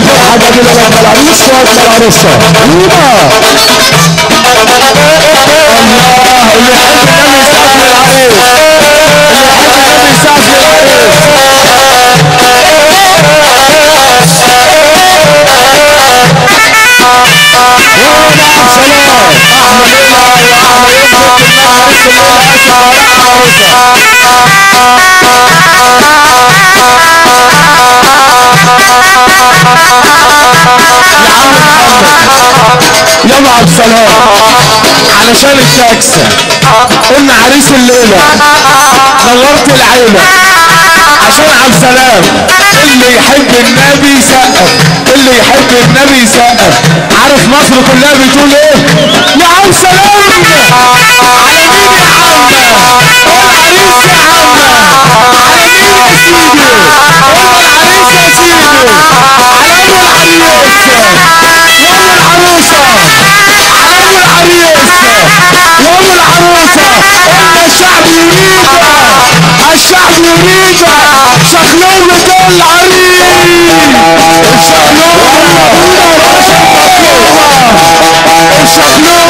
فرحة جميلة لك العريس والعروسة. اللي يحب النبي يسقف للعريس، اللي يحب النبي يسقف للعريس. ونعم سلام احلى ليلة واحلى يوم في العريس الليلة اسف على العروسة. يلا عبد السلام علشان التاكسي قلنا عريس الليله نورت العيله عشان عبد السلام. اللي يحب النبي يسقف، اللي يحب النبي يسقف. عارف مصر كلها بتقول ايه؟ يا عبد السلام على مين يا عم؟ العريس يا عم على مين يا سيدي؟ العريس يا سيدي على ابو العريس وابو العروسه، على ابو العريس وابو العروسه. قلنا الشعب يريدها، الشعب يريدها. شخلومة العريس، الشخلومة الشخلومة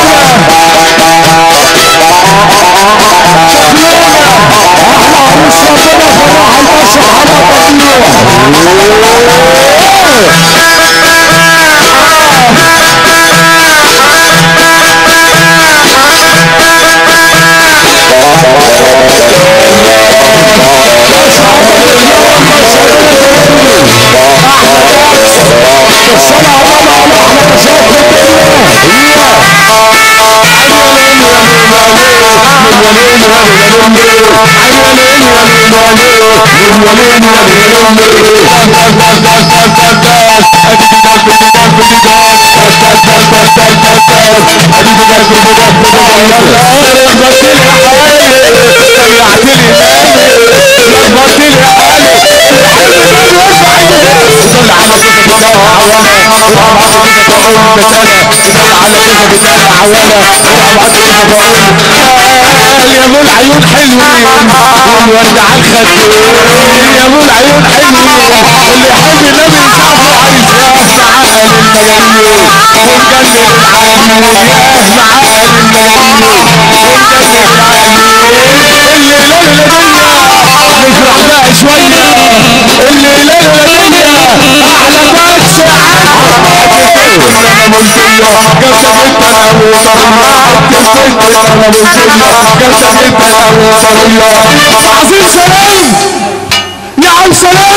يا ابو العيون حلوين والودع الخدين، يا ابو العيون حلوين. اللي يحب النبي يسقف عايز معاه للمجانين ونجنن العالمين، معاه للمجانين ونجنن العالمين. اللي ليلة دنيا نفرح بقى شوية، اللي ليلة دنيا احلى بس عظيم سلام يا عم سلام.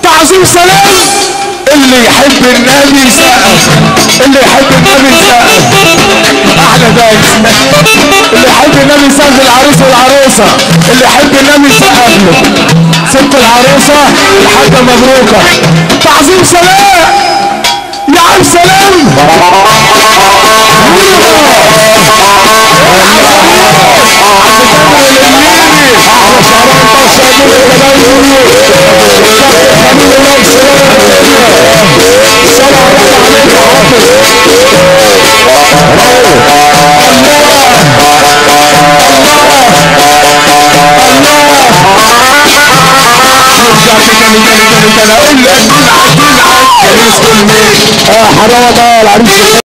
تعظيم سلام. اللي يحب النبي يسقف، اللي يحب النبي يسقف. احلى دايس. اللي يحب النبي يسقف العروس والعروسه، اللي يحب النبي يسقف له. ست العروسه الحاجه مبروكه. تعظيم سلام يا عم سلام. السلام عليكم. اقول لك دلعك دلعك كان اسكن مين؟ حرام العريس